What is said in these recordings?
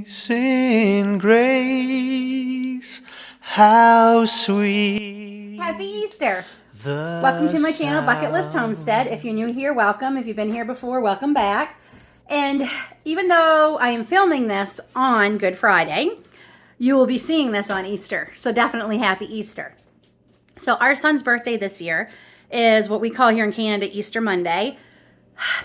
Amazing grace, how sweet. Happy Easter. Welcome to my channel, Bucket List Homestead. If you're new here, welcome. If you've been here before, welcome back. And even though I am filming this on Good Friday, you will be seeing this on Easter. So definitely happy Easter. So our son's birthday this year is what we call here in Canada Easter Monday,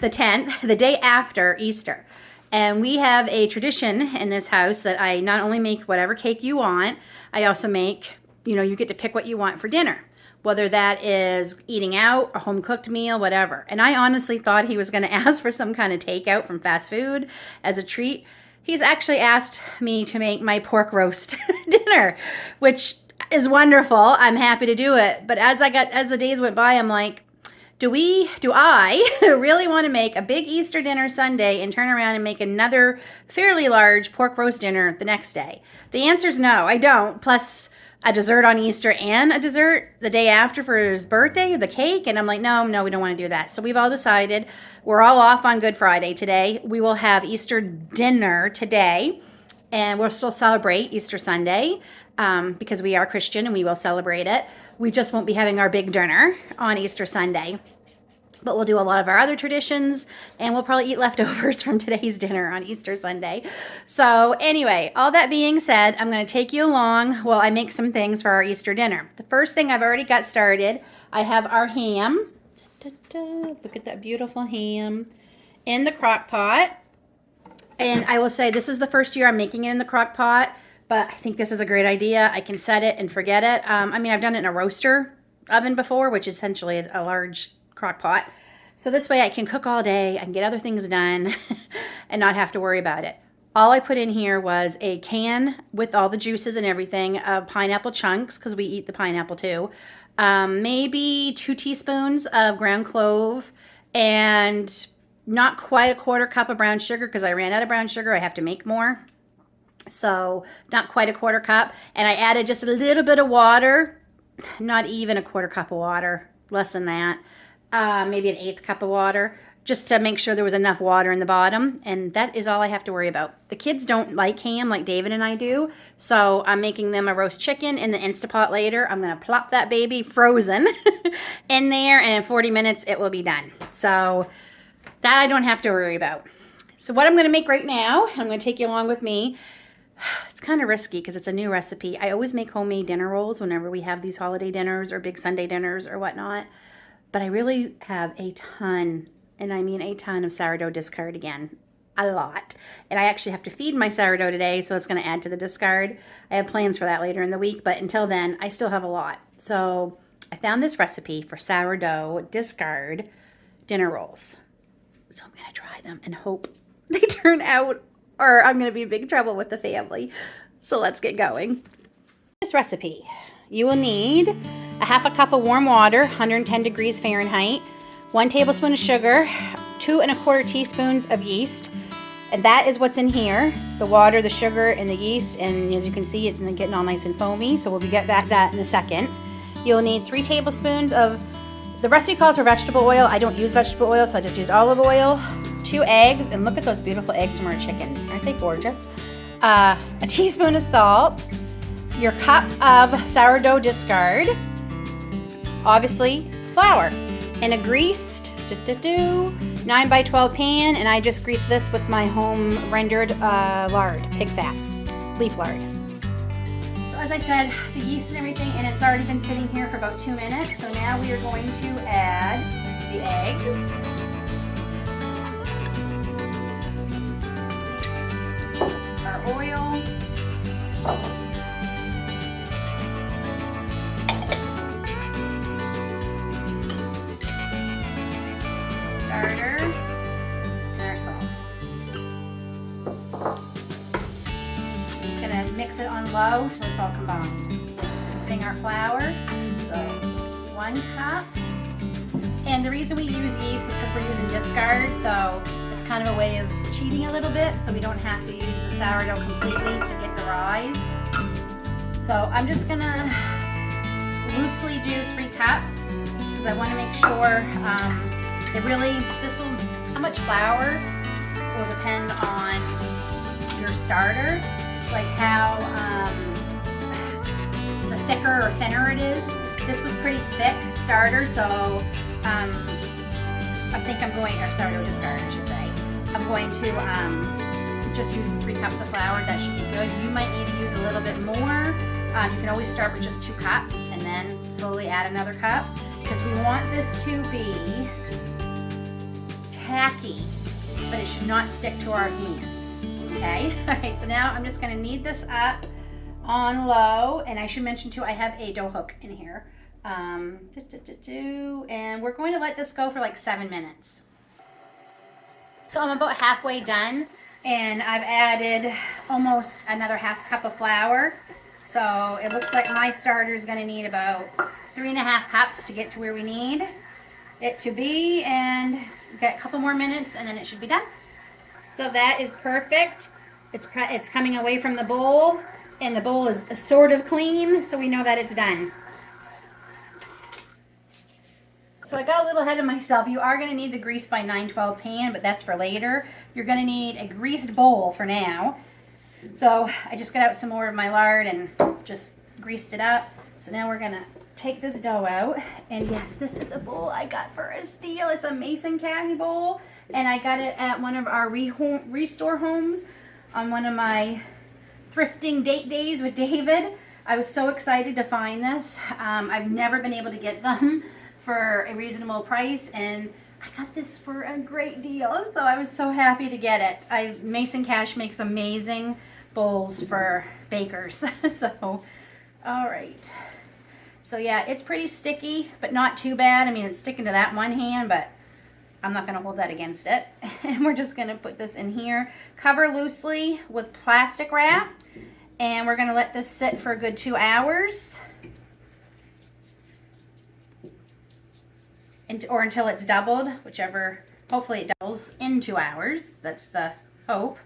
the 10th, the day after Easter. And we have a tradition in this house that I not only make whatever cake you want, I also make, you get to pick what you want for dinner. Whether that is eating out, a home-cooked meal, whatever. And I honestly thought he was going to ask for some kind of takeout from fast food as a treat. He's actually asked me to make my pork roast dinner, which is wonderful. I'm happy to do it. But as the days went by, I'm like, do I really want to make a big Easter dinner Sunday and turn around and make another fairly large pork roast dinner the next day? The answer is no, I don't. Plus a dessert on Easter and a dessert the day after for his birthday, the cake. And I'm like, no, we don't want to do that. So we've all decided we're all off on Good Friday today. We will have Easter dinner today, and we'll still celebrate Easter Sunday because we are Christian and we will celebrate it. We just won't be having our big dinner on Easter Sunday. But we'll do a lot of our other traditions, and we'll probably eat leftovers from today's dinner on Easter Sunday. So anyway, all that being said, I'm going to take you along while I make some things for our Easter dinner. The first thing I've already got started, I have our ham. Look at that beautiful ham in the crock pot. And I will say this is the first year I'm making it in the crock pot, but I think this is a great idea. I can set it and forget it. I've done it in a roaster oven before, which is essentially a large crock pot. So this way I can cook all day, I can get other things done and not have to worry about it. All I put in here was a can with all the juices and everything of pineapple chunks, because we eat the pineapple too. Maybe 2 teaspoons of ground clove, and not quite a 1/4 cup of brown sugar because I ran out of brown sugar. I have to make more. So not quite a 1/4 cup. And I added just a little bit of water, not even a 1/4 cup of water, less than that. Maybe an 1/8 cup of water, just to make sure there was enough water in the bottom. And that is all I have to worry about. The kids don't like ham like David and I do, so I'm making them a roast chicken in the Instapot later. I'm going to plop that baby frozen in there, and in 40 minutes it will be done. So that I don't have to worry about. So what I'm going to make right now, I'm going to take you along with me. It's kind of risky because it's a new recipe. I always make homemade dinner rolls whenever we have these holiday dinners or big Sunday dinners or whatnot. But I really have a ton, and I mean a ton, of sourdough discard again. A lot. And I actually have to feed my sourdough today, so it's going to add to the discard. I have plans for that later in the week, but until then, I still have a lot. So I found this recipe for sourdough discard dinner rolls. So I'm going to try them and hope they turn out, or I'm going to be in big trouble with the family. So let's get going. This recipe, you will need a 1/2 cup of warm water, 110 degrees Fahrenheit, 1 tablespoon of sugar, 2 1/4 teaspoons of yeast. And that is what's in here, the water, the sugar, and the yeast. And as you can see, it's getting all nice and foamy. So we'll get back to that in a second. You'll need 3 tablespoons of, the recipe calls for vegetable oil. I don't use vegetable oil, so I just use olive oil. 2 eggs, and look at those beautiful eggs from our chickens. Aren't they gorgeous? A teaspoon of salt, your cup of sourdough discard, obviously flour, and a greased 9 by 12 pan, and I just greased this with my home rendered lard, pig fat, leaf lard. So as I said, the yeast and everything, and it's already been sitting here for about 2 minutes. So now we are going to add the eggs, our oil, starter, and our salt. I'm just going to mix it on low till it's all combined. Putting our flour, so 1 cup. And the reason we use yeast is because we're using discard, so it's kind of a way of cheating a little bit, so we don't have to use the sourdough completely to get the rise. So I'm just going to loosely do 3 cups because I want to make sure how much flour will depend on your starter, like how the thicker or thinner it is. This was pretty thick starter, so I think I'm going, or sourdough discard, I should say. I'm going to just use 3 cups of flour. That should be good. You might need to use a little bit more. You can always start with just 2 cups and then slowly add another cup, because we want this to be tacky, but it should not stick to our hands. Okay? All right, so now I'm just going to knead this up on low, and I should mention too, I have a dough hook in here. And we're going to let this go for like 7 minutes. So I'm about halfway done, and I've added almost another half cup of flour. So it looks like my starter is going to need about 3.5 cups to get to where we need it to be, and we've got a couple more minutes and then it should be done. So that is perfect. It's coming away from the bowl, and the bowl is sort of clean, so we know that it's done. So I got a little ahead of myself. You are going to need the grease by 912 pan, but that's for later. You're going to need a greased bowl for now. So I just got out some more of my lard and just greased it up. So now we're going to take this dough out. And yes, this is a bowl I got for a steal. It's a Mason Caddy bowl, and I got it at one of our restore homes on one of my thrifting date days with David. I was so excited to find this. I've never been able to get them for a reasonable price, and I got this for a great deal, so I was so happy to get it. Mason Cash makes amazing bowls for bakers. So all right, so yeah, it's pretty sticky, but not too bad. I mean, it's sticking to that one hand, but I'm not going to hold that against it. And we're just going to put this in here, cover loosely with plastic wrap, and we're going to let this sit for a good 2 hours. Or until it's doubled, whichever, hopefully it doubles in 2 hours. That's the hope.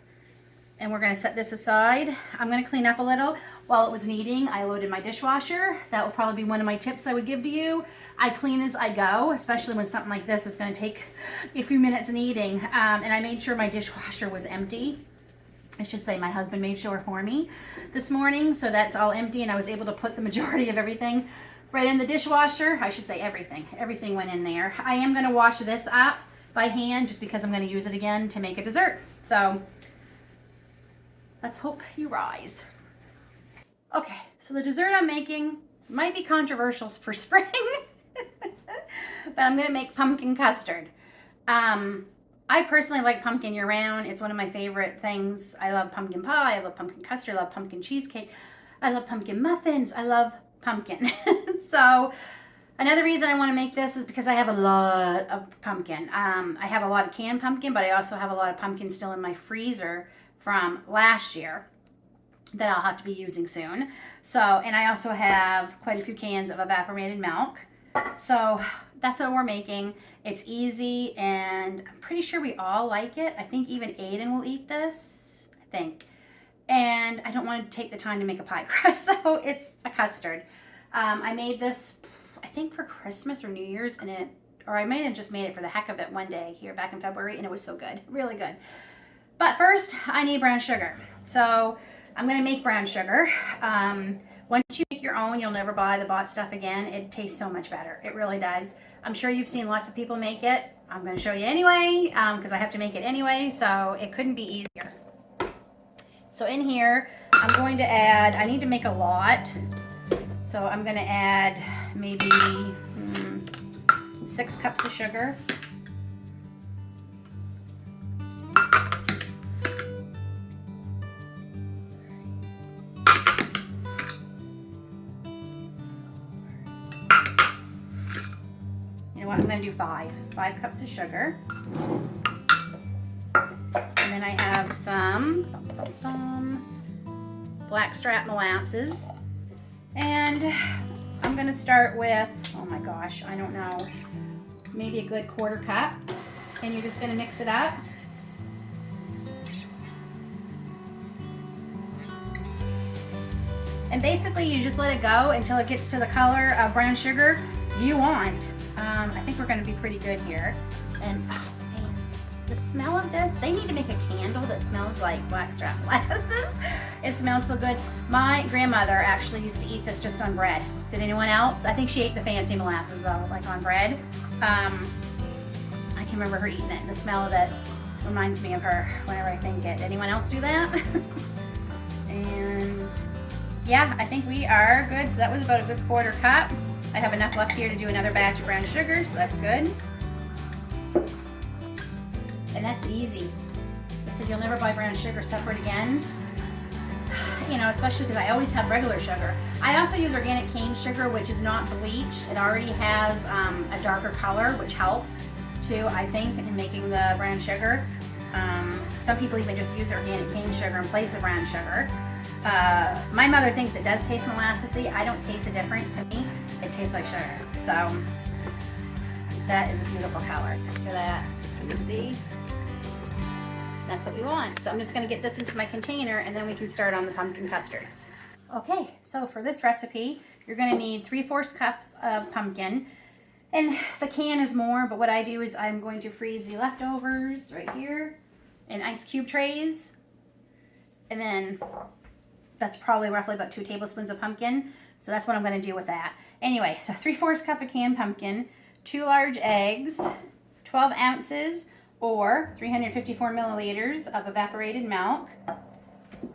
And we're going to set this aside. I'm going to clean up a little. While it was kneading, I loaded my dishwasher. That will probably be one of my tips I would give to you. I clean as I go, especially when something like this is going to take a few minutes kneading. And I made sure my dishwasher was empty. I should say my husband made sure for me this morning, so that's all empty, and I was able to put the majority of everything right in the dishwasher. I should say everything. Everything went in there. I am going to wash this up by hand just because I'm going to use it again to make a dessert. So let's hope you rise. Okay, so the dessert I'm making might be controversial for spring, but I'm going to make pumpkin custard. I personally like pumpkin year-round. It's one of my favorite things. I love pumpkin pie. I love pumpkin custard. I love pumpkin cheesecake. I love pumpkin muffins. I love pumpkin. So another reason I want to make this is because I have a lot of pumpkin. I have a lot of canned pumpkin, but I also have a lot of pumpkin still in my freezer from last year that I'll have to be using soon. So, and I also have quite a few cans of evaporated milk. So that's what we're making. It's easy, and I'm pretty sure we all like it. I think even Aiden will eat this, I think. And I don't want to take the time to make a pie crust, so it's a custard. I made this, I think, for Christmas or New Year's, or I might have just made it for the heck of it one day here back in February, and it was so good, really good. But first, I need brown sugar. So I'm going to make brown sugar. Once you make your own, you'll never buy the bought stuff again. It tastes so much better. It really does. I'm sure you've seen lots of people make it. I'm going to show you anyway, because I have to make it anyway, so it couldn't be easier. So in here, I'm going to add, I need to make a lot, so I'm going to add maybe 6 cups of sugar. You know what, I'm going to do 5 cups of sugar. And then I have some blackstrap molasses. And I'm going to start with, oh my gosh, I don't know, maybe a good 1/4 cup. And you're just going to mix it up. And basically you just let it go until it gets to the color of brown sugar you want. I think we're going to be pretty good here. And man, this smell of this. They need to make a candle that smells like blackstrap molasses. It smells so good. My grandmother actually used to eat this just on bread. Did anyone else? I think she ate the fancy molasses though, like on bread. I can remember her eating it. The smell of it reminds me of her whenever I think it. Anyone else do that? And yeah, I think we are good. So that was about a good 1/4 cup. I have enough left here to do another batch of brown sugar, so that's good. And that's easy. I said you'll never buy brown sugar separate again. You know, especially because I always have regular sugar. I also use organic cane sugar, which is not bleached. It already has a darker color, which helps too, I think, in making the brown sugar. Some people even just use organic cane sugar in place of brown sugar. My mother thinks it does taste molassesy. I don't taste a difference. To me, it tastes like sugar. So that is a beautiful color. Picture that. Can you see? That's what we want. So I'm just going to get this into my container and then we can start on the pumpkin custards. Okay, so for this recipe, you're going to need 3/4 cups of pumpkin. And the can is more, but what I do is I'm going to freeze the leftovers right here in ice cube trays. And then that's probably roughly about 2 tablespoons of pumpkin. So that's what I'm going to do with that. Anyway, so 3/4 cup of canned pumpkin, 2 large eggs, 12 ounces or 354 milliliters of evaporated milk,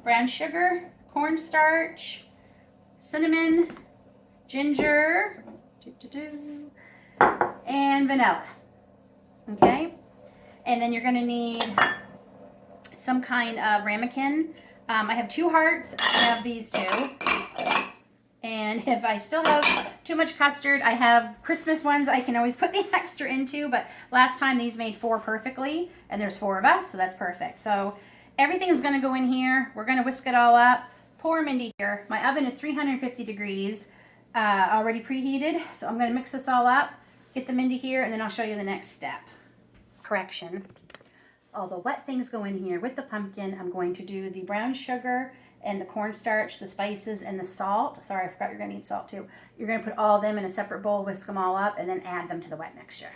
brown sugar, cornstarch, cinnamon, ginger, and vanilla. Okay? And then you're going to need some kind of ramekin. I have 2 hearts. I have these 2. And if I still have too much custard, I have Christmas ones I can always put the extra into. But last time these made 4 perfectly. And there's 4 of us, so that's perfect. So everything is going to go in here. We're going to whisk it all up. Pour them into here. My oven is 350 degrees, already preheated. So I'm going to mix this all up, get them into here, and then I'll show you the next step. Correction. All the wet things go in here with the pumpkin. I'm going to do the brown sugar and the cornstarch, the spices, and the salt. Sorry, I forgot you're going to need salt too. You're going to put all of them in a separate bowl, whisk them all up, and then add them to the wet mixture.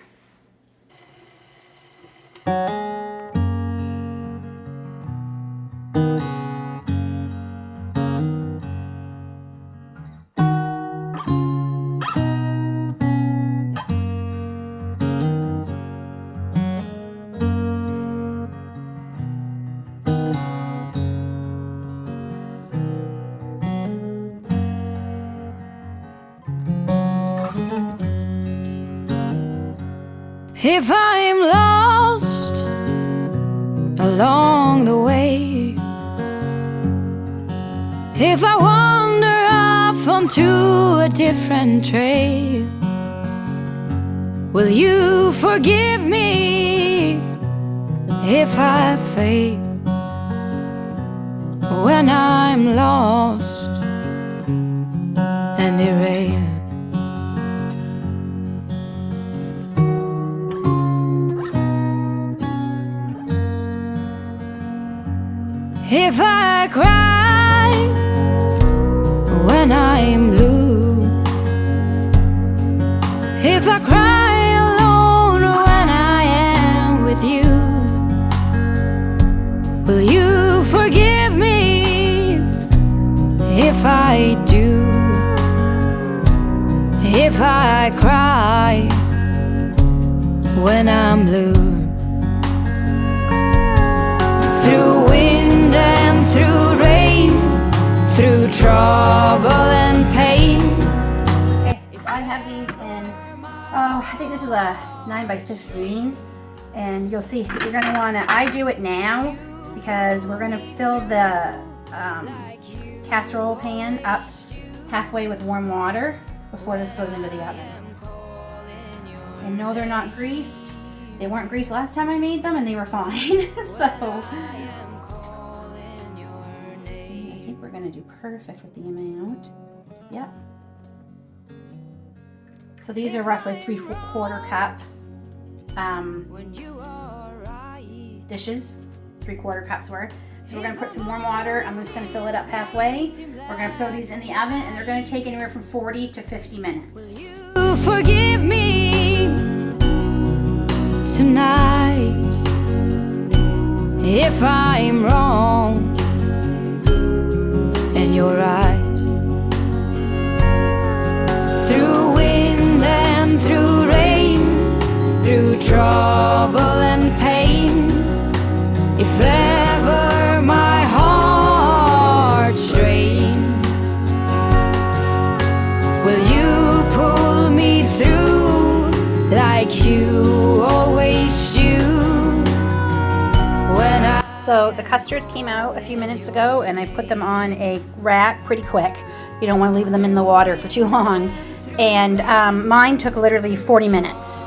If I'm lost along the way, if I wander off onto a different trail, will you forgive me if I fail when I'm lost and derailed? If I cry when I'm blue, if I cry alone when I am with you, will you forgive me if I do? If I cry when I'm blue, through wind and through rain, through trouble and pain. Okay, so I have these in, I think this is a 9x15, and you'll see you're going to want to, I do it now because we're going to fill the casserole pan up halfway with warm water before this goes into the oven. And no, they're not greased. They weren't greased last time I made them and they were fine. So I think we're gonna do perfect with the amount. Yep. So these are roughly 3/4 cup dishes, 3/4 cups worth. So we're gonna put some warm water. I'm just gonna fill it up halfway. We're gonna throw these in the oven and they're gonna take anywhere from 40 to 50 minutes. Forgive me tonight if I'm wrong, and you're right. Through wind and through rain, through trouble and pain, if ever my heart strained, will you pull me through like you always do? When So the custards came out a few minutes ago, and I put them on a rack pretty quick. You don't want to leave them in the water for too long. And mine took literally 40 minutes.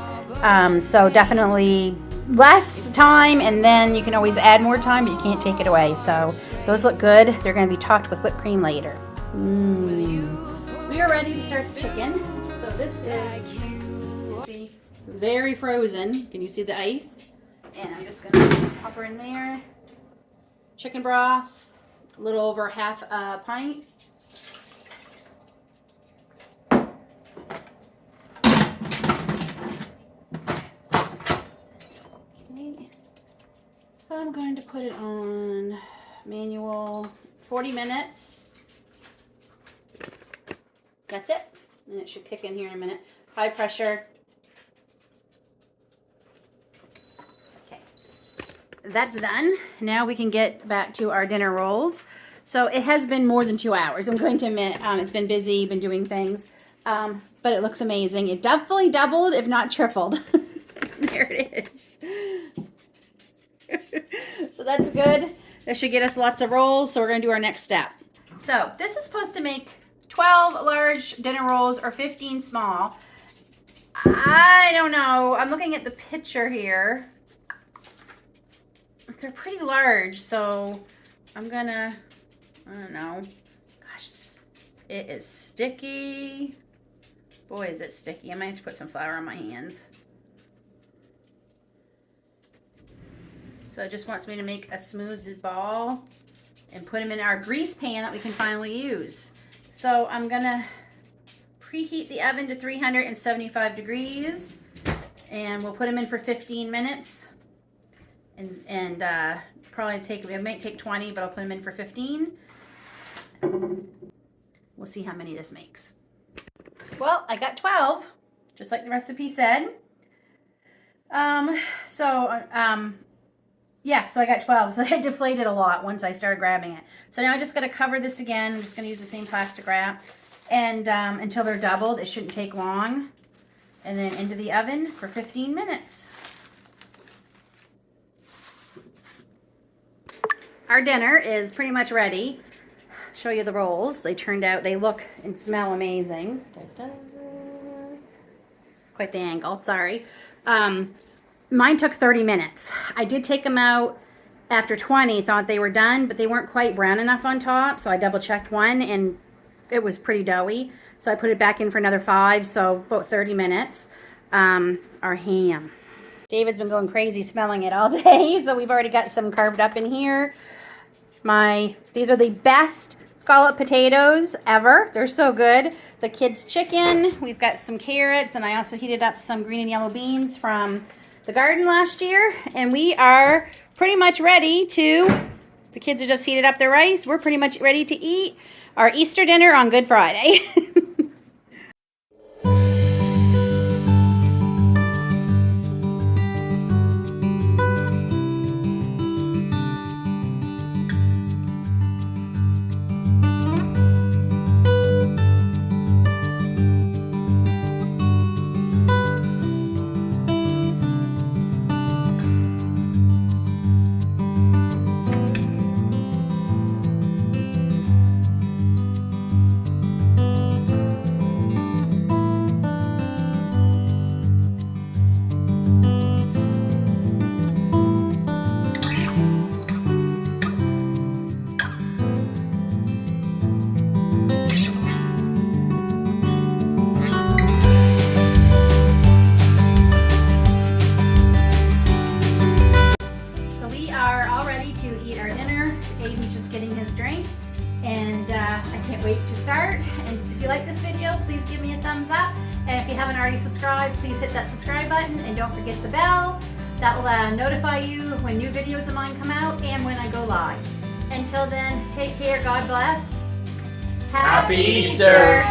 So definitely less time, and then you can always add more time, but you can't take it away. So those look good. They're going to be topped with whipped cream later. We are ready to start the chicken. So this is, you see, very frozen. Can you see the ice? And I'm just going to pop her in there. Chicken broth, a little over half a pint. Okay. I'm going to put it on manual 40 minutes. That's it. And it should kick in here in a minute. High pressure. That's done. Now we can get back to our dinner rolls. So it has been more than 2 hours. I'm going to admit, it's been busy, been doing things, but it looks amazing. It definitely doubled, if not tripled. There it is. So that's good. That should get us lots of rolls. So we're going to do our next step. So this is supposed to make 12 large dinner rolls or 15 small. I don't know. I'm looking at the picture here. They're pretty large, so I'm gonna, I don't know. Gosh, it is sticky. Boy, is it sticky. I might have to put some flour on my hands. So it just wants me to make a smooth ball and put them in our grease pan that we can finally use. So I'm gonna preheat the oven to 375 degrees, and we'll put them in for 15 minutes. And probably it might take 20, but I'll put them in for 15. We'll see how many this makes. Well, I got 12, just like the recipe said. Yeah, so I got 12. So it deflated a lot once I started grabbing it. So now I just got to cover this again. I'm just going to use the same plastic wrap, and until they're doubled. It shouldn't take long. And then into the oven for 15 minutes. Our dinner is pretty much ready. Show you the rolls. They turned out, they look and smell amazing. Quite the angle, sorry. Mine took 30 minutes. I did take them out after 20, thought they were done, but they weren't quite brown enough on top, so I double checked one, and it was pretty doughy. So I put it back in for another 5, so about 30 minutes. Our ham. David's been going crazy smelling it all day, so we've already got some carved up in here. These are the best scallop potatoes ever. They're so good. The kids' chicken. We've got some carrots, and I also heated up some green and yellow beans from the garden last year. And we are pretty much ready to, the kids have just heated up their rice. We're pretty much ready to eat our Easter dinner on Good Friday. Aiden's just getting his drink, and I can't wait to start. And if you like this video, please give me a thumbs up. And if you haven't already subscribed, please hit that subscribe button, and don't forget the bell. that will notify you when new videos of mine come out and when I go live. Until then, take care. God bless. Happy Easter.